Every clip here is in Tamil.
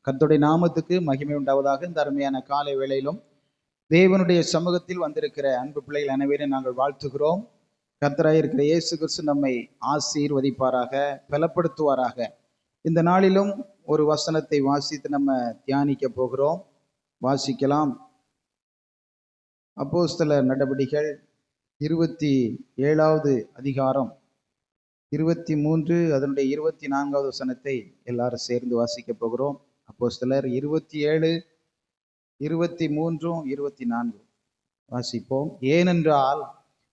கர்த்தருடைய நாமத்துக்கு மகிமை உண்டாவதாக. இந்த அருமையான காலை வேளையிலும் தேவனுடைய சமூகத்தில் வந்திருக்கிற அன்பு பிள்ளைகள் அனைவரையும் நாங்கள் வாழ்த்துகிறோம். கர்த்தராய் இருக்கிற இயேசு கிறிஸ்து நம்மை ஆசீர்வதிப்பாராக, பலப்படுத்துவாராக. இந்த நாளிலும் ஒரு வசனத்தை வாசித்து நம்ம தியானிக்க போகிறோம். வாசிக்கலாம். அப்போஸ்தலர் நடபடிகள் 27வது அதிகாரம் 23 அதனுடைய 24வது வசனத்தை எல்லாரும் சேர்ந்து வாசிக்க போகிறோம். அப்போஸ்தலர் 27, 23, 24 வாசிப்போம். ஏனென்றால்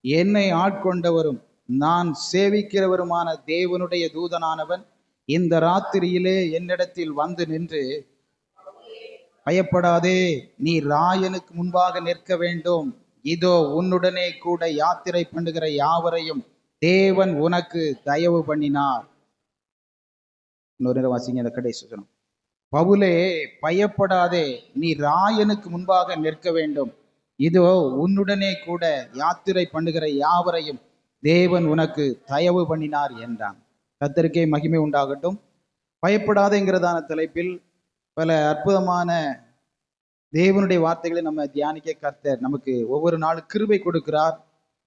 என்னை ஆட்கொண்டவரும் நான் சேவிக்கிறவருமான தேவனுடைய தூதனானவன் இந்த ராத்திரியிலே என்னிடத்தில் வந்து நின்று, பயப்படாதே, நீ ராயனுக்கு முன்பாக நிற்க வேண்டும். இதோ உன்னுடனே கூட யாத்திரை பண்ணுகிற யாவரையும் தேவன் உனக்கு தயவு பண்ணினார். இன்னொரு வாசிங்க அந்த கடைசி வசனம். பவுலே, பயப்படாதே, நீ ராயனுக்கு முன்பாக நிற்க வேண்டும். இதோ உன்னுடனே கூட யாத்திரை பண்ணுகிற யாவரையும் தேவன் உனக்கு தயவு பண்ணினார் என்றான். கர்த்தருக்கே மகிமை உண்டாகட்டும். பயப்படாதேங்கிறதான தலைப்பில் பல அற்புதமான தேவனுடைய வார்த்தைகளை நம்ம தியானிக்க கர்த்தர் நமக்கு ஒவ்வொரு நாளும் கிருபை கொடுக்கிறார்.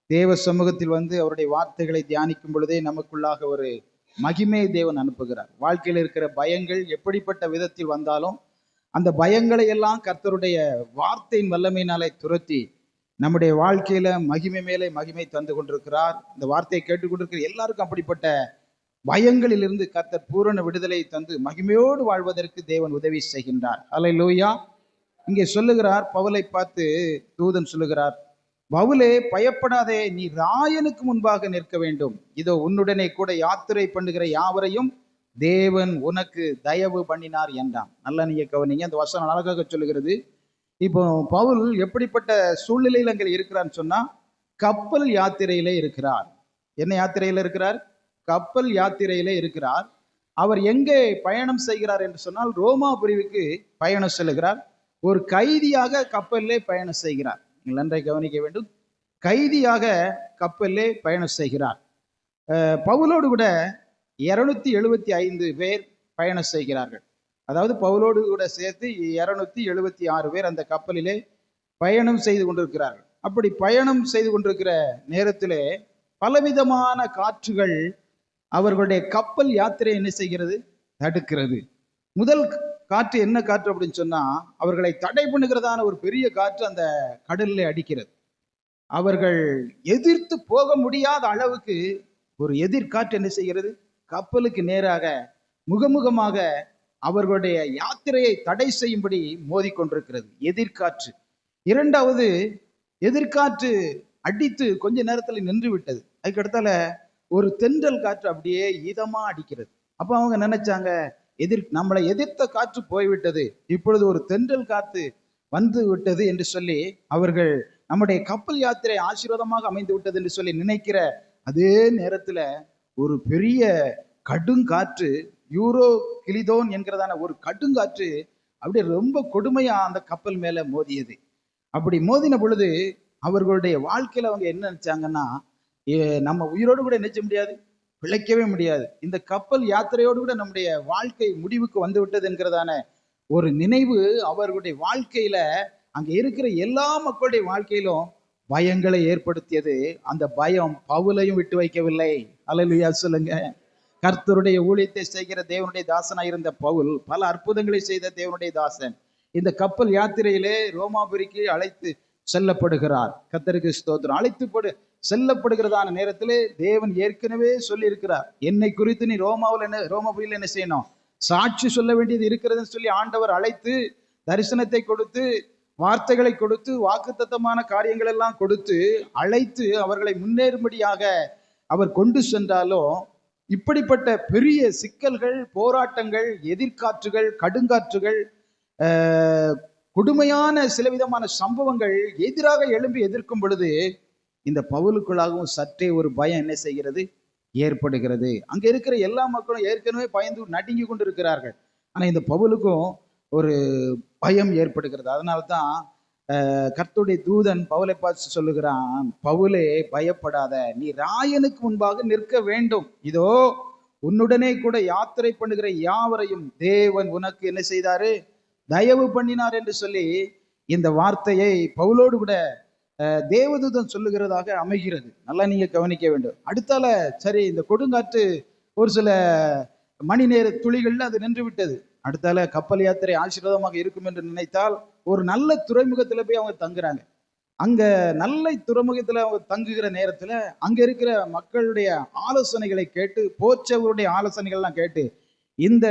தேவ சமூகத்தில் வந்து அவருடைய வார்த்தைகளை தியானிக்கும் பொழுதே நமக்குள்ளாக ஒரு மகிமை தேவன் அனுப்புகிறார். வாழ்க்கையில் இருக்கிற பயங்கள் எப்படிப்பட்ட விதத்தில் வந்தாலும் அந்த பயங்களை எல்லாம் கர்த்தருடைய வார்த்தையின் வல்லமையினாலே துரத்தி நம்முடைய வாழ்க்கையில மகிமை மேலே மகிமை தந்து கொண்டிருக்கிறார். இந்த வார்த்தையை கேட்டுக்கொண்டிருக்கிற எல்லாருக்கும் அப்படிப்பட்ட பயங்களிலிருந்து கர்த்தர் பூரண விடுதலை தந்து மகிமையோடு வாழ்வதற்கு தேவன் உதவி செய்கின்றார். அல்லேலூயா. இங்கே சொல்லுகிறார், பவுலை பார்த்து தூதன் சொல்லுகிறார், பவுலே, பயப்படாதே, நீ ராயனுக்கு முன்பாக நிற்க வேண்டும். இதோ உன்னுடனே கூட யாத்திரை பண்ணுகிற யாவரையும் தேவன் உனக்கு தயவு பண்ணினார் என்றான். நல்லா நீங்க கவனிங்க, அந்த வசனம் அழகாக சொல்லுகிறது. இப்போ பவுல் எப்படிப்பட்ட சூழ்நிலையில் அங்கே இருக்கிறான்னு சொன்னா, கப்பல் யாத்திரையிலே இருக்கிறார். என்ன யாத்திரையில இருக்கிறார்? கப்பல் யாத்திரையிலே இருக்கிறார். அவர் எங்கே பயணம் செய்கிறார் என்று சொன்னால், ரோமாபுரிவுக்கு பயணம் செல்கிறார். ஒரு கைதியாக கப்பலிலே பயணம் செய்கிறார். நன்றாக கவனிக்க வேண்டும். கைதியாக கப்பலிலே பயணம் செய்கிறார். பவுலோடு கூட 275 பேர் பயணம் செய்கிறார்கள். அதாவது பவுலோடு கூட சேர்த்து 276 பேர் அந்த கப்பலிலே பயணம் செய்து கொண்டிருக்கிறார்கள். அப்படி பயணம் செய்து கொண்டிருக்கிற நேரத்திலே பலவிதமான காற்றுகள் அவர்களுடைய கப்பல் யாத்திரை என்ன செய்கிறது? தடுக்கிறது. முதல் காற்று என்ன காற்று அப்படின்னு சொன்னா, அவர்களை தடை பண்ணுகிறதான ஒரு பெரிய காற்று அந்த கடலில் அடிக்கிறது. அவர்கள் எதிர்த்து போக முடியாத அளவுக்கு ஒரு எதிர்காற்று என்ன செய்கிறது? கப்பலுக்கு நேராக முகமுகமாக அவர்களுடைய யாத்திரையை தடை செய்யும்படி மோதிக்கொண்டிருக்கிறது எதிர்காற்று. இரண்டாவது, எதிர்காற்று அடித்து கொஞ்ச நேரத்தில் நின்று விட்டது. அதுக்கடுத்தால ஒரு தென்றல் காற்று அப்படியே இதமா அடிக்கிறது. அப்ப அவங்க நினைச்சாங்க, நம்மளை எதிர்த்த காற்று போய்விட்டது, இப்பொழுது ஒரு தென்றல் காற்று வந்து விட்டது என்று சொல்லி அவர்கள் நம்முடைய கப்பல் யாத்திரை ஆசீர்வாதமாக அமைந்து விட்டது என்று சொல்லி நினைக்கிற அதே நேரத்துல ஒரு பெரிய கடுங்காற்று, யூரோ கிளிதோன் என்கிறதான ஒரு கடுங்காற்று அப்படியே ரொம்ப கொடுமையா அந்த கப்பல் மேல மோதியது. அப்படி மோதின பொழுது அவர்களுடைய வாழ்க்கையில அவங்க என்ன நினைச்சாங்கன்னா, நம்ம உயிரோடு கூட நினைச்ச முடியாது, பிழைக்கவே முடியாது, இந்த கப்பல் யாத்திரையோடு கூட நம்முடைய வாழ்க்கை முடிவுக்கு வந்து விட்டது என்கிறதான ஒரு நினைவு அவர்களுடைய வாழ்க்கையில, அங்க இருக்கிற எல்லா மக்களுடைய வாழ்க்கையிலும் பயங்களை ஏற்படுத்தியது. அந்த பயம் பவுலையும் விட்டு வைக்கவில்லை. அல்லேலூயா சொல்லுங்க. கர்த்தருடைய ஊழியத்தை செய்கிற தேவனுடைய தாசனாய் இருந்த பவுல் பல அற்புதங்களை செய்த தேவனுடைய தாசன் இந்த கப்பல் யாத்திரையிலே ரோமாபுரிக்கு அழைத்து செல்லப்படுகிறார். கர்த்தருக்கு ஸ்தோத்திரம். அழைத்து செல்லப்படுகிறதான நேரத்திலே தேவன் ஏற்கனவே சொல்லி இருக்கிறார், என்னை குறித்து நீ ரோமாபுரியில் என்ன செய்யணும்? சாட்சி சொல்ல வேண்டியது இருக்கிறதுன்னு சொல்லி ஆண்டவர் அழைத்து தரிசனத்தை கொடுத்து வார்த்தைகளை கொடுத்து வாக்குத்தத்தமான காரியங்கள் எல்லாம் கொடுத்து அழைத்து அவர்களை முன்னேறும்படியாக அவர் கொண்டு சென்றாலும், இப்படிப்பட்ட பெரிய சிக்கல்கள், போராட்டங்கள், எதிர்காற்றுகள், கடுங்காற்றுகள், கொடுமையான சில விதமான சம்பவங்கள் எதிராக எழும்பி எதிர்க்கும் பொழுது இந்த பவுலுக்குள்ளாகவும் சற்றே ஒரு பயம் என்ன செய்கிறது? ஏற்படுகிறது. அங்க இருக்கிற எல்லா மக்களும் ஏற்கனவே பயந்து நடுங்கி கொண்டு இருக்கிறார்கள். ஆனா இந்த பவுலுக்கும் ஒரு பயம் ஏற்படுகிறது. அதனால்தான் கர்த்தருடைய தூதன் பவுலை பார்த்து சொல்லுகிறான், பவுலே, பயப்படாத, நீ ராயனுக்கு முன்பாக நிற்க வேண்டும். இதோ உன்னுடனே கூட யாத்திரை பண்ணுகிற யாவரையும் தேவன் உனக்கு என்ன செய்தாரு? தயவு பண்ணினார் என்று சொல்லி இந்த வார்த்தையை பவுலோடு கூட தேவதூதன் சொல்லுகிறதாக அமைகிறது. நல்லா நீங்க கவனிக்க வேண்டும். அடுத்தால சரி, இந்த கொடுங்காற்று ஒரு சில மணி நேர துளிகள்ல அது நின்று விட்டது. அடுத்தால கப்பல் யாத்திரை ஆசீர்வாதமாக இருக்கும் என்று நினைத்தால் ஒரு நல்ல துறைமுகத்துல போய் அவங்க தங்குறாங்க. அங்க நல்ல துறைமுகத்துல அவங்க தங்குகிற நேரத்துல அங்க இருக்கிற மக்களுடைய ஆலோசனைகளை கேட்டு, போச்சவருடைய ஆலோசனைகள்லாம் கேட்டு, இந்த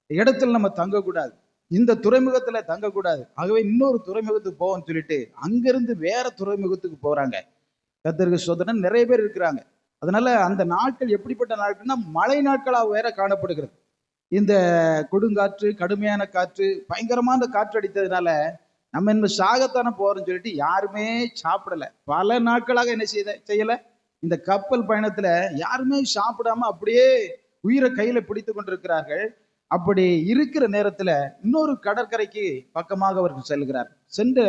இடத்துல நம்ம தங்கக்கூடாது, இந்த துறைமுகத்துல தங்கக்கூடாது, ஆகவே இன்னொரு துறைமுகத்துக்கு போவோம்னு சொல்லிட்டு அங்கிருந்து வேற துறைமுகத்துக்கு போறாங்க. கர்த்தருக்கு ஸ்தோத்திரம். நிறைய பேர் இருக்கிறாங்க. அதனால அந்த நாட்கள் எப்படிப்பட்ட நாட்கள்னா மழை நாட்களாக வேற காணப்படுகிறது. இந்த கொடுங்காற்று, கடுமையான காற்று, பயங்கரமான காற்று அடித்ததுனால நம்ம என்ன சாகத்தானே போறோம்னு சொல்லிட்டு யாருமே சாப்பிடல. பல நாட்களாக என்ன செய்யல, இந்த கப்பல் பயணத்துல யாருமே சாப்பிடாம அப்படியே உயிரை கையில பிடித்து கொண்டிருக்கிறார்கள். அப்படி இருக்கிற நேரத்துல இன்னொரு கடற்கரைக்கு பக்கமாக அவர்கள் செல்கிறார். சென்ற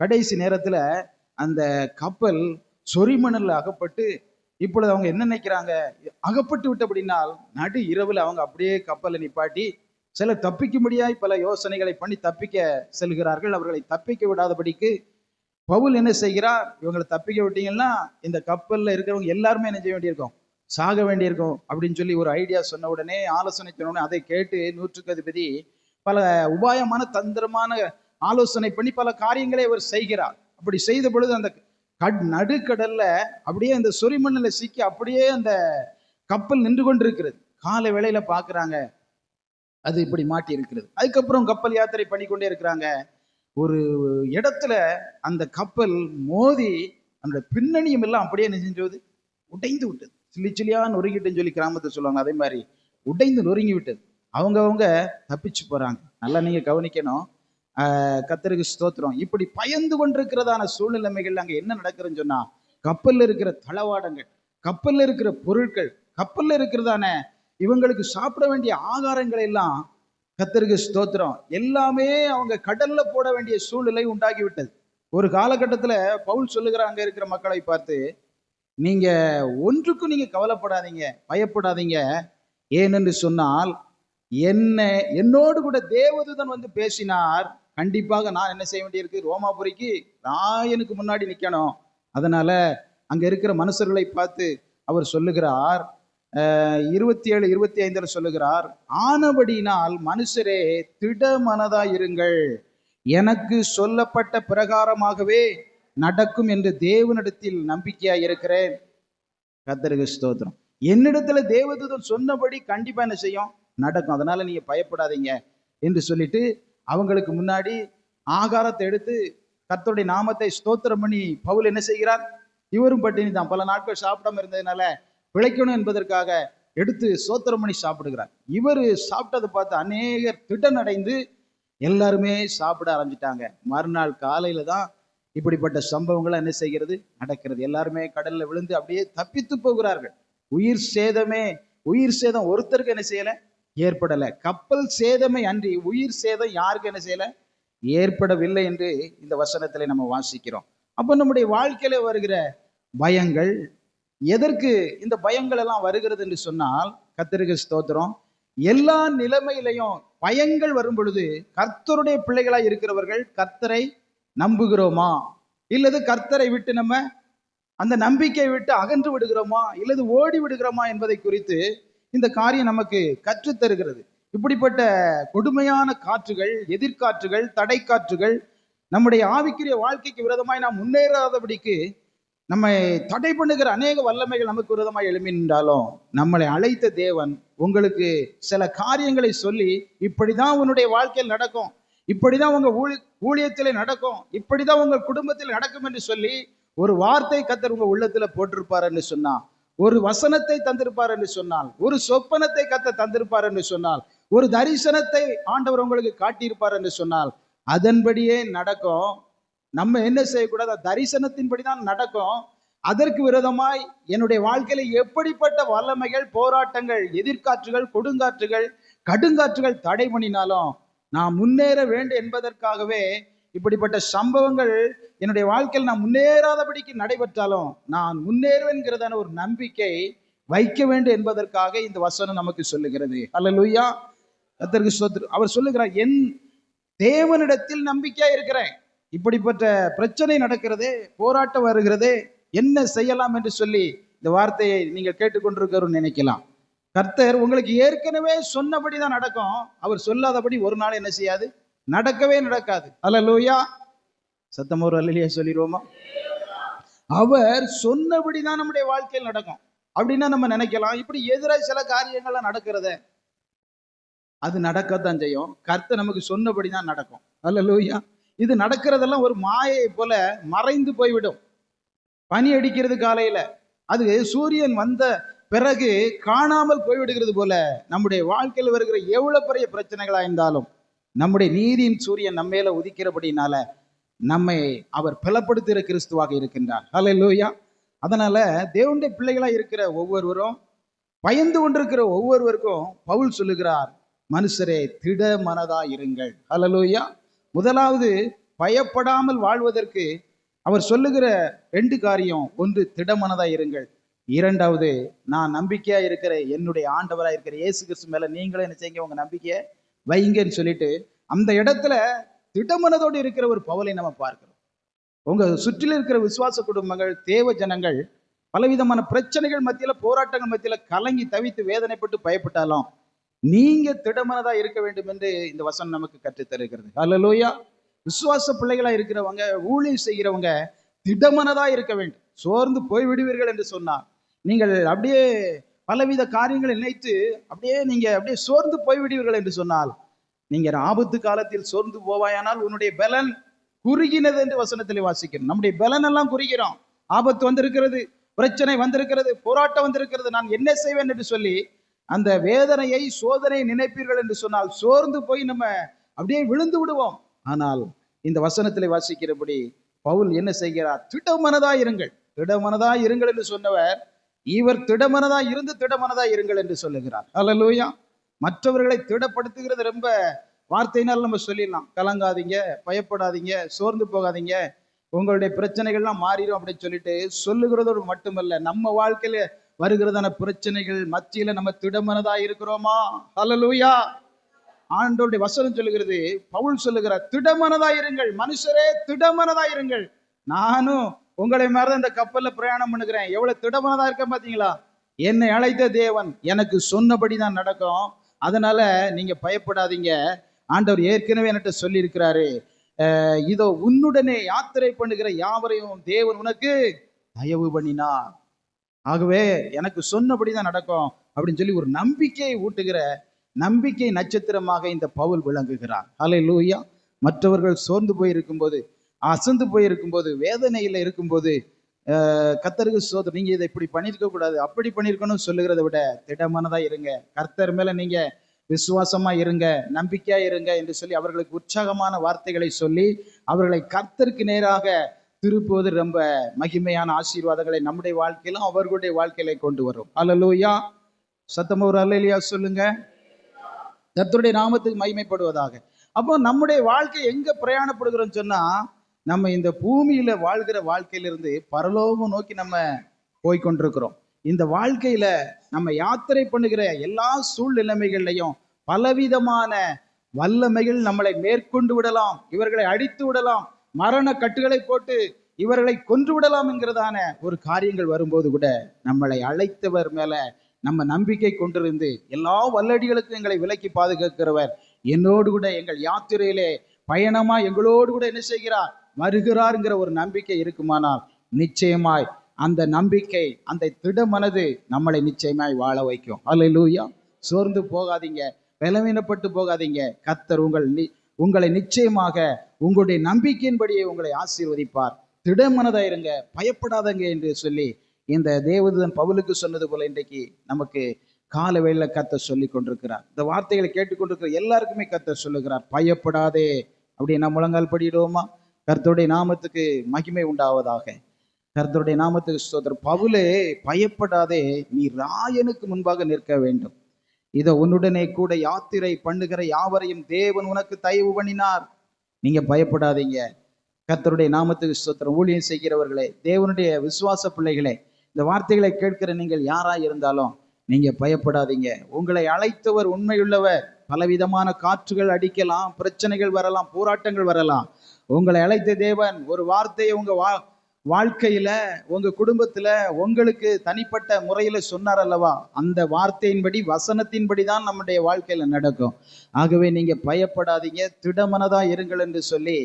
கடைசி நேரத்துல அந்த கப்பல் சொரிமணல் அகப்பட்டு, இப்பொழுது அவங்க என்ன நினைக்கிறாங்க, அகப்பட்டு விட்டபடினால் நடு இரவுல அவங்க அப்படியே கப்பலை நிப்பாட்டி சில தப்பிக்க முடியாய் பல யோசனைகளை பண்ணி தப்பிக்க செல்கிறார்கள். அவர்களை தப்பிக்க விடாதபடிக்கு பவுல் என்ன செய்கிறார், இவங்களை தப்பிக்க விட்டீங்கன்னா இந்த கப்பல்ல இருக்கிறவங்க எல்லாருமே என்ன செய்ய வேண்டியிருக்கும், சாக வேண்டியிருக்கும் அப்படின்னு சொல்லி ஒரு ஐடியா சொன்ன உடனே, ஆலோசனை சொன்ன உடனே அதை கேட்டு நூற்றுக்கு அதிபதி பல உபாயமான தந்திரமான ஆலோசனை பண்ணி பல காரியங்களை அவர் செய்கிறார். அப்படி செய்த பொழுது அந்த நடுக்கடல்ல அப்படியே அந்த சொரிமண்ணில சிக்கி அப்படியே அந்த கப்பல் நின்று கொண்டிருக்கிறது. காலை வேளையில பாக்குறாங்க அது இப்படி மாட்டி இருக்கிறது. அதுக்கப்புறம் கப்பல் யாத்திரை பண்ணிக்கொண்டே இருக்கிறாங்க. ஒரு இடத்துல அந்த கப்பல் மோதி அந்த பின்னணியும் எல்லாம் அப்படியே நெஞ்சது உடைந்து விட்டது. சில்லி சில்லியா நொறுங்கிட்டுன்னு சொல்லி கிராமத்தை சொல்லுவாங்க, அதே மாதிரி உடைந்து நொறுங்கி விட்டது. அவங்க தப்பிச்சு போறாங்க. நல்லா நீங்க கவனிக்கணும். கர்த்தருக்கு ஸ்தோத்திரம். இப்படி பயந்து கொண்டிருக்கிறதான சூழ்நிலைமைகள் அங்க என்ன நடக்குதுன்னு சொன்னா, கப்பல்ல இருக்கிற தளவாடங்கள், கப்பல்ல இருக்கிற பொருட்கள், கப்பல்ல இருக்கிறதான இவங்களுக்கு சாப்பிட வேண்டிய ஆகாரங்கள் எல்லாம், கர்த்தருக்கு ஸ்தோத்திரம், எல்லாமே அவங்க கடல்ல போட வேண்டிய சூழ்நிலை உண்டாகி விட்டது. ஒரு காலகட்டத்துல பவுல் சொல்லுகிற அங்க இருக்கிற மக்களை பார்த்து, நீங்க ஒன்றுக்கும் நீங்க கவலைப்படாதீங்க, பயப்படாதீங்க. ஏனென்று சொன்னால் என்னோடு கூட தேவதூதன் வந்து பேசினார். கண்டிப்பாக நான் என்ன செய்ய வேண்டியிருக்கு, ரோமாபுரிக்கு ராயனுக்கு முன்னாடி நிக்கணும். அதனால அங்க இருக்கிற மனுஷர்களை பார்த்து அவர் சொல்லுகிறார், 27, 25 சொல்லுகிறார், ஆனபடினால் மனுஷரே திடமனதாய் இருங்கள், எனக்கு சொல்லப்பட்ட பிரகாரமாகவே நடக்கும் என்று தேவனிடத்தில் நம்பிக்கையா இருக்கிறேன். கர்த்தருக்கு ஸ்தோத்திரம். என்னிடத்துல தேவதூதன் சொன்னபடி கண்டிப்பா என்ன செய்யும், நடக்கும். அதனால நீங்க பயப்படாதீங்க என்று சொல்லிட்டு அவங்களுக்கு முன்னாடி ஆகாரத்தை எடுத்து கர்த்தருடைய நாமத்தை ஸ்தோத்திரம் பண்ணி பவுல் என்ன செய்கிறார், இவரும் பட்டினி தான், பல நாட்கள் சாப்பிடாம இருந்ததுனால பிழைக்கணும் என்பதற்காக எடுத்து ஸ்தோத்திரம் பண்ணி சாப்பிடுகிறார். இவர் சாப்பிட்டதை பார்த்து அநேகர் திடனடைந்து எல்லாருமே சாப்பிட ஆரம்பிச்சிட்டாங்க. மறுநாள் காலையில தான் இப்படிப்பட்ட சம்பவங்கள் என்ன செய்கிறது, நடக்கிறது. எல்லாருமே கடல்ல விழுந்து அப்படியே தப்பித்து போகிறார்கள். உயிர் சேதம் ஒருத்தருக்கு என்ன செய்யல, ஏற்படல. கப்பல் சேதமே அன்றி உயிர் சேதம் யாருக்கு என்ன செய்யல, ஏற்படவில்லை என்று இந்த வசனத்திலே நம்ம வாசிக்கிறோம். அப்ப நம்முடைய வாழ்க்கையில வருகிற பயங்கள், எதற்கு இந்த பயங்கள் எல்லாம் வருகிறது என்று சொன்னால், கர்த்தருக்கு ஸ்தோத்திரம், எல்லா நிலைமையிலையும் பயங்கள் வரும் பொழுது கர்த்தருடைய பிள்ளைகளாய் இருக்கிறவர்கள் கர்த்தரை நம்புகிறோமா, இல்லது கர்த்தரை விட்டு நம்ம அந்த நம்பிக்கையை விட்டு அகன்று விடுகிறோமா, இல்லது ஓடி விடுகிறோமா என்பதை குறித்து இந்த காரியம் நமக்கு கற்றுத்தருகிறது. இப்படிப்பட்ட கொடுமையான காற்றுகள், எதிர்காற்றுகள், தடை காற்றுகள் நம்முடைய ஆவிக்குரிய வாழ்க்கைக்கு விரோதமாய் நாம் முன்னேறாதபடிக்கு நம்மை தடை பண்ணுகிற அநேக வல்லமைகள் நமக்கு விரோதமாய் எழும்பி நின்றாலும், நம்மளை அழைத்த தேவன் உங்களுக்கு சில காரியங்களை சொல்லி, இப்படிதான் உன்னுடைய வாழ்க்கையில் நடக்கும், இப்படிதான் உங்க ஊழியத்திலே நடக்கும், இப்படிதான் உங்க குடும்பத்தில் நடக்கும் என்று சொல்லி ஒரு வார்த்தை கர்த்தர் உங்க உள்ளத்துல போட்டிருப்பார் என்று சொன்னா, ஒரு வசனத்தை தந்திருப்பார் என்று சொன்னால், ஒரு சொப்பனத்தை கர்த்தர் தந்திருப்பார் என்று சொன்னால், ஒரு தரிசனத்தை ஆண்டவர் உங்களுக்கு காட்டியிருப்பார் என்று சொன்னால், அதன்படியே நடக்கும். நம்ம என்ன செய்யக்கூடாது, தரிசனத்தின்படிதான் நடக்கும். அதற்கு விரோதமாய் என்னுடைய வாழ்க்கையில எப்படிப்பட்ட வல்லமைகள், போராட்டங்கள், எதிர்காற்றுகள், கொடுங்காற்றுகள், கடுங்காற்றுகள் தடை பண்ணினாலும் நான் முன்னேற வேண்டும் என்பதற்காகவே இப்படிப்பட்ட சம்பவங்கள் என்னுடைய வாழ்க்கையில் நான் முன்னேறாதபடிக்கு நடைபெற்றாலும் நான் முன்னேறுவேன்கிறதான ஒரு நம்பிக்கை வைக்க வேண்டும் என்பதற்காக இந்த வசனம் நமக்கு சொல்லுகிறது. அல்லேலூயா, கர்த்தருக்கு ஸ்தோத்திரம். அவர் சொல்லுகிறார், என் தேவனிடத்தில் நம்பிக்கையா இருக்கிறேன். இப்படிப்பட்ட பிரச்சனை நடக்கிறதே, போராட்டம் வருகிறதே, என்ன செய்யலாம் என்று சொல்லி இந்த வார்த்தையை நீங்கள் கேட்டுக்கொண்டிருக்கிறோம் நினைக்கலாம். கர்த்தர் உங்களுக்கு ஏற்கனவே சொன்னபடிதான் நடக்கும். அவர் சொல்லாதபடி ஒரு நாள் என்ன செய்யாது, நடக்கவே நடக்காது. அல்லேலூயா, சத்தம் ஒரு அல்லேலூயா சொல்லிடுவோமா? அவர் சொன்னபடிதான் நம்முடைய வாழ்க்கையில் நடக்கும் அப்படின்னா நம்ம நினைக்கலாம், இப்படி எதிராக சில காரியங்கள்லாம் நடக்கிறத, அது நடக்கத்தான் செய்யும். கர்த்தர் நமக்கு சொன்னபடிதான் நடக்கும். அல்லேலூயா. இது நடக்கிறதெல்லாம் ஒரு மாயை போல மறைந்து போய்விடும். பனி அடிக்கிறது காலையில, அது சூரியன் வந்த பிறகு காணாமல் போய்விடுகிறது போல நம்முடைய வாழ்க்கையில் வருகிற எவ்வளவு பெரிய பிரச்சனைகளா இருந்தாலும் நம்முடைய நீதியின் சூரியன் நம்ம மேல உதிக்கிறபடினால நம்மை அவர் பலப்படுத்துகிற கிறிஸ்துவாக இருக்கின்றார். அல்லேலூயா. அதனால தேவனுடைய பிள்ளைகளா இருக்கிற ஒவ்வொருவரும், பயந்து கொண்டிருக்கிற ஒவ்வொருவருக்கும் பவுல் சொல்லுகிறார், மனுஷரே திட மனதா இருங்கள். அல்லேலூயா. முதலாவது, பயப்படாமல் வாழ்வதற்கு அவர் சொல்லுகிற 2 காரியம். ஒன்று, திடமனதா இருங்கள். இரண்டாவது, நான் நம்பிக்கையா இருக்கிற என்னுடைய ஆண்டவரா இருக்கிற இயேசு கிறிஸ்து மேல நீங்களும் என்ன செய்யுங்க, உங்க நம்பிக்கையை வைங்கன்னு சொல்லிட்டு அந்த இடத்துல திடமனதோடு இருக்கிற ஒரு பவுலை நம்ம பார்க்கிறோம். உங்க சுற்றில இருக்கிற விசுவாச குடும்பங்கள், தேவ ஜனங்கள் பலவிதமான பிரச்சனைகள் மத்தியில, போராட்டங்கள் மத்தியில கலங்கி தவித்து வேதனைப்பட்டு பயப்பட்டாலும் நீங்க திடமனதா இருக்க வேண்டும் என்று இந்த வசனம் நமக்கு கற்றுத்தருகிறது. அல்லேலூயா. விசுவாச பிள்ளைகளா இருக்கிறவங்க, ஊழியம் செய்கிறவங்க திடமனதா இருக்க வேண்டும். சோர்ந்து போய் விடுவீர்கள் என்று சொன்னார். நீங்கள் அப்படியே பலவித காரியங்களை நினைத்து அப்படியே சோர்ந்து போய்விடுவீர்கள் என்று சொன்னால், நீங்க ஆபத்து காலத்தில் சோர்ந்து போவாயானால் உன்னுடைய பலன் குறுகினது என்று வசனத்திலே வாசிக்கிறோம். நம்முடைய பலன் எல்லாம் குறுகிறோம். ஆபத்து வந்திருக்கிறது, பிரச்சனை வந்திருக்கிறது, போராட்டம் வந்திருக்கிறது, நான் என்ன செய்வேன் என்று சொல்லி அந்த வேதனையை, சோதனை நினைப்பீர்கள் என்று சொன்னால் சோர்ந்து போய் நம்ம அப்படியே விழுந்து விடுவோம். ஆனால் இந்த வசனத்திலே வாசிக்கிறபடி பவுல் என்ன செய்கிறார்? திடமனதா இருங்கள். திடமனதா இருங்கள் என்று சொன்னவர், இவர் திடமனதா இருந்து திடமனதா இருங்கள் என்று சொல்லுகிறார். அல்லேலூயா. மற்றவர்களை திடப்படுத்துகிறது ரொம்ப வார்த்தையினால் நம்ம சொல்லிடலாம். கலங்காதீங்க, பயப்படாதீங்க, சோர்ந்து போகாதீங்க, உங்களுடைய பிரச்சனைகள்லாம் மாறிடும் அப்படின்னு சொல்லிட்டு சொல்லுகிறதோடு மட்டுமல்ல, நம்ம வாழ்க்கையில வருகிறதான பிரச்சனைகள் மத்தியில நம்ம திடமனதா இருக்கிறோமா? அல்லேலூயா. ஆண்டவருடைய வசனம் சொல்லுகிறது, பவுல் சொல்லுகிறார், திடமனதா இருங்கள். மனுஷரே திடமனதா இருங்கள். நானும் உங்களை மாதிரிதான் இந்த கப்பல்ல பிரயாணம் பண்ணுகிறேன். எவ்வளவு திடமனதா இருக்கேன் பாத்தீங்களா? என்னை அழைத்த தேவன் எனக்கு சொன்னபடிதான் நடக்கும். அதனால நீங்க பயப்படாதீங்க. ஆண்டவர் ஏற்கனவே என்கிட்ட சொல்லி இருக்கிறாரு, இதோ உன்னுடனே யாத்திரை பண்ணுகிற யாவரையும் தேவன் உனக்கு தயவு பண்ணினார். ஆகவே எனக்கு சொன்னபடிதான் நடக்கும் அப்படின்னு சொல்லி ஒரு நம்பிக்கையை ஊட்டுகிற நம்பிக்கை நட்சத்திரமாக இந்த பவுல் விளங்குகிறார். அல்லேலூயா. மற்றவர்கள் சோர்ந்து போயிருக்கும்போது, அசந்து போயிருக்கும்போது, வேதனையில இருக்கும்போது, கர்த்தருக்கு ஸ்தோத்திரம், நீங்க இதை இப்படி பண்ணியிருக்க கூடாது, அப்படி பண்ணியிருக்கணும் சொல்லுகிறத விட திடமனதா இருங்க, கர்த்தர் மேல நீங்க விசுவாசமா இருங்க, நம்பிக்கையா இருங்க என்று சொல்லி அவர்களுக்கு உற்சாகமான வார்த்தைகளை சொல்லி அவர்களை கர்த்தருக்கு நேராக திருப்புவது ரொம்ப மகிமையான ஆசீர்வாதங்களை நம்முடைய வாழ்க்கையிலும் அவர்களுடைய வாழ்க்கையில கொண்டு வரும். அல்லேலூயா. சத்தமா ஒரு அல்லேலூயா சொல்லுங்க. கர்த்தருடைய நாமத்துக்கு மகிமைப்படுவதாக. அப்போ நம்முடைய வாழ்க்கை எங்க பிரயாணப்படுகிறோம் சொன்னா, நம்ம இந்த பூமியில வாழ்கிற வாழ்க்கையிலிருந்து பரலோகம் நோக்கி நம்ம போய்கொண்டிருக்கிறோம். இந்த வாழ்க்கையில நம்ம யாத்திரை பண்ணுகிற எல்லா சூழ்நிலைமைகள்லையும் பலவிதமான வல்லமைகள் நம்மளை மேற்கொண்டு விடலாம், இவர்களை அடித்து விடலாம், மரண கட்டுகளை போட்டு இவர்களை கொன்று விடலாம் என்கிறதான ஒரு காரியங்கள் வரும்போது கூட நம்மளை அழைத்தவர் மேல நம்ம நம்பிக்கை கொண்டிருந்து எல்லா வல்லடிகளுக்கும் எங்களை விலக்கி பாதுகாக்கிறவர் என்னோடு கூட எங்கள் யாத்திரையிலே பயணமா எங்களோடு கூட என்ன செய்கிறார், வருகிறார்ங்கிற ஒரு நம்பிக்கை இருக்குமானால் நிச்சயமாய் அந்த நம்பிக்கை, அந்த திடமனது நம்மளை நிச்சயமாய் வாழ வைக்கும். அல்லேலூயா. சோர்ந்து போகாதீங்க, பலவீனப்பட்டு போகாதீங்க. கர்த்தர் உங்களை நிச்சயமாக உங்களுடைய நம்பிக்கையின்படியே உங்களை ஆசீர்வதிப்பார். திடமனதா இருங்க, பயப்படாதங்க என்று சொல்லி இந்த தேவதூதன் பவுலுக்கு சொன்னது போல இன்றைக்கு நமக்கு கால வேளையில கர்த்தர் சொல்லி கொண்டிருக்கிறார். இந்த வார்த்தைகளை கேட்டுக்கொண்டிருக்கிற எல்லாருக்குமே கர்த்தர் சொல்லுகிறார், பயப்படாதே. அப்படி நம்ம முழங்கால் படிடுவோமா? கர்த்தருடைய நாமத்துக்கு மகிமை உண்டாவதாக. கர்த்தருடைய நாமத்துக்கு ஸ்தோத்திரம். பவுலே, பயப்படாதே, நீ ராயனுக்கு முன்பாக நிற்க வேண்டும். இதோ உன்னுடனே கூட யாத்திரை பண்ணுகிற யாவரையும் தேவன் உனக்கு தயவு பண்ணினார். நீங்க பயப்படாதீங்க. கர்த்தருடைய நாமத்துக்கு ஸ்தோத்திரம். ஊழியம் செய்கிறவர்களே, தேவனுடைய விசுவாச பிள்ளைகளே, இந்த வார்த்தைகளை கேட்கிற நீங்கள் யாராய் இருந்தாலும் நீங்க பயப்படாதீங்க. உங்களை அழைத்தவர் உண்மையுள்ளவர். பலவிதமான காற்றுகள் அடிக்கலாம், பிரச்சனைகள் வரலாம், போராட்டங்கள் வரலாம். உங்களை அழைத்த தேவன் ஒரு வார்த்தையை உங்க வாழ்க்கையில, உங்க குடும்பத்துல, உங்களுக்கு தனிப்பட்ட முறையில சொன்னார் அல்லவா, அந்த வார்த்தையின்படி, வசனத்தின்படி தான் நம்முடைய வாழ்க்கையில நடக்கும். ஆகவே நீங்க பயப்படாதீங்க, திடமனதா இருங்கள் என்று சொல்லி,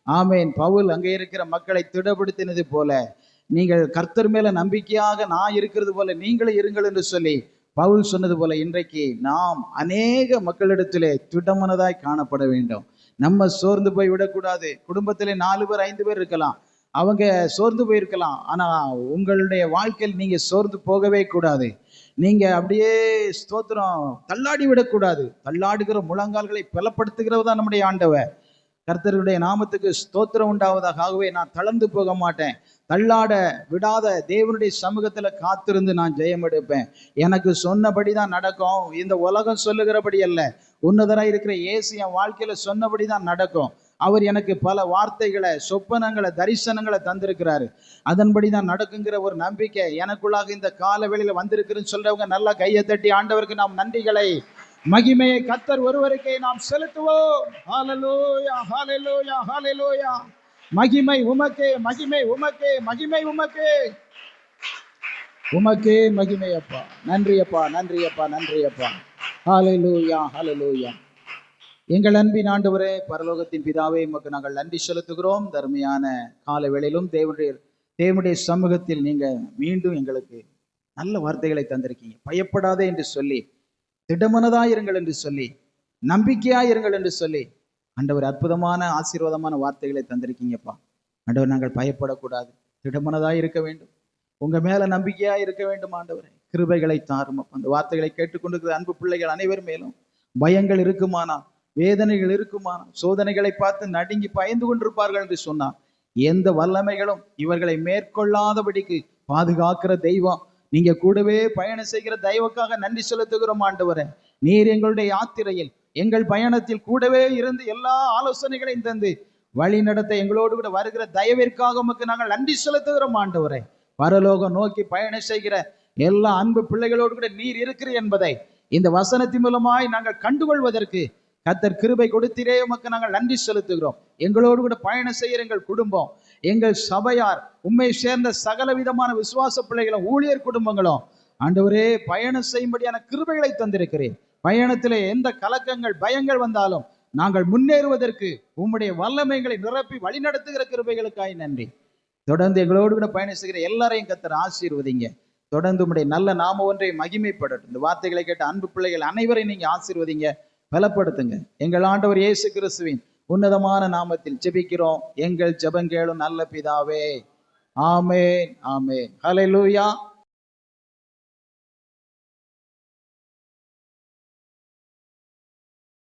ஆமேன். பவுல் அங்கே இருக்கிற மக்களை திடப்படுத்தினது போல, நீங்கள் கர்த்தர் மேல நம்பிக்கையாக நான் இருக்கிறது போல நீங்களும் இருங்கள் என்று சொல்லி பவுல் சொன்னது போல, இன்றைக்கு நாம் அநேக மக்களிடத்திலே திடமனதாய் காணப்பட வேண்டும். நம்ம சோர்ந்து போய் விடக்கூடாது. குடும்பத்திலே 4 பேர் 5 பேர் இருக்கலாம், அவங்க சோர்ந்து போயிருக்கலாம். ஆனா உங்களுடைய வாழ்க்கையில் நீங்க சோர்ந்து போகவே கூடாது. நீங்க அப்படியே ஸ்தோத்திரம் தள்ளாடி விடக்கூடாது. தள்ளாடுகிற முழங்கால்களை பலப்படுத்துகிறவதான் நம்முடைய ஆண்டவர். கர்த்தருடைய நாமத்துக்கு ஸ்தோத்திரம் உண்டாவதாக. ஆகவே நான் தளர்ந்து போக மாட்டேன். தள்ளாட விடாத தேவனுடைய சமூகத்துல காத்திருந்து நான் ஜெயம் எடுப்பேன். எனக்கு சொன்னபடிதான் நடக்கும். இந்த உலகம் சொல்லுகிறபடி அல்ல, உன்னதராய் இருக்கிற இயேசு என் வாழ்க்கையில சொன்னபடிதான் நடக்கும். அவர் எனக்கு பல வார்த்தைகளை, சொப்பனங்களை, தரிசனங்களை தந்திருக்கிறாரு. அதன்படிதான் நடக்குங்கிற ஒரு நம்பிக்கை எனக்குள்ளாக இந்த கால வேளையில வந்திருக்குன்னு சொல்றவங்க நல்லா கையை தட்டி ஆண்டவருக்கு நாம் நன்றிகளை, மகிமையை கர்த்தர் ஒருவருக்கே நாம் செலுத்துவோம். ஹல்லேலூயா, ஹல்லேலூயா, ஹல்லேலூயா. மகிமை உமக்கே, மகிமை உமக்கே, மகிமை உமக்கே, உமக்கே மகிமை அப்பா. நன்றி அப்பா, நன்றி அப்பா, நன்றி அப்பா. ஹல்லேலூயா, ஹல்லேலூயா. எங்கள் அன்பின் ஆண்டவரே, பரலோகத்தின் பிதாவே, உமக்கு நாங்கள் நன்றி செலுத்துகிறோம். தர்மையான கால வேளையிலும் தேவனுடைய சமூகத்தில் நீங்க மீண்டும் எங்களுக்கு நல்ல வார்த்தைகளை தந்திருக்கீங்க. பயப்படாதே என்று சொல்லி, திடமனதாயிருங்கள் என்று சொல்லி, நம்பிக்கையாயிருங்கள் என்று சொல்லி, ஆண்டவர் அற்புதமான ஆசீர்வாதமான வார்த்தைகளை தந்திருக்கீங்கப்பா. ஆண்டவர் நாங்கள் பயப்படக்கூடாது, திடமனதாய் இருக்க வேண்டும், உங்க மேல நம்பிக்கையா இருக்க வேண்டும். ஆண்டவரே கிருபைகளை தாரும். அந்த வார்த்தைகளை கேட்டுக்கொண்டிருக்கிற அன்பு பிள்ளைகள் அனைவர் மேலும் பயங்கள் இருக்குமானா, வேதனைகள் இருக்குமானா, சோதனைகளை பார்த்து நடுங்கி பயந்து கொண்டிருப்பார்கள் என்று சொன்னார். எந்த வல்லமைகளும் இவர்களை மேற்கொள்ளாதபடிக்கு பாதுகாக்கிற தெய்வம் நீங்க கூடவே பயணம் செய்கிற தெய்வக்காக நன்றி செலுத்துகிறோம். ஆண்டவரே நீர் எங்களுடைய யாத்திரையில், எங்கள் பயணத்தில் கூடவே இருந்து எல்லா ஆலோசனைகளையும் தந்து வழி நடத்த எங்களோடு கூட வருகிற தயவிற்காக உமக்கு நாங்கள் நன்றி செலுத்துகிறோம். ஆண்டவரே பரலோகம் நோக்கி பயணம் செய்கிற எல்லா அன்பு பிள்ளைகளோடு கூட நீர் இருக்கிறீர் என்பதை இந்த வசனத்தின் மூலமாய் நாங்கள் கண்டுகொள்வதற்கு கர்த்தர் கிருபை கொடுத்திரே, உமக்கு நாங்கள் நன்றி செலுத்துகிறோம். எங்களோடு கூட பயணம் செய்கிற எங்கள் குடும்பம், எங்கள் சபையார், உண்மை சேர்ந்த சகல விதமான விசுவாச பிள்ளைகளும், ஊழியர் குடும்பங்களும் ஆண்டவரே பயணம் செய்யும்படியான கிருபைகளை தந்திருக்கிறேன். பயணத்திலே எந்த கலக்கங்கள், பயங்கள் வந்தாலும் நாங்கள் முன்னேறுவதற்கு உம்முடைய வல்லமைகளை நிரப்பி வழிநடத்துகிற கிருபைகளுக்காய் நன்றி. தொடர்ந்து எங்களோடு கூட பயணம் செய்கிற எல்லாரையும் கர்த்தர் ஆசீர்வதிங்க. தொடர்ந்து உம்முடைய நல்ல நாம ஒன்றை மகிமைப்படட்டும். இந்த வார்த்தைகளை கேட்ட அன்பு பிள்ளைகள் அனைவரையும் நீங்க ஆசீர்வதிங்க, பலப்படுத்துங்க. எங்கள் ஆண்டவர் இயேசு கிறிஸ்துவின் உன்னதமான நாமத்தில் ஜெபிக்கிறோம் எங்கள் ஜெபம் கேளும் நல்ல பிதாவே. ஆமென், ஆமென். ஹல்லேலூயா.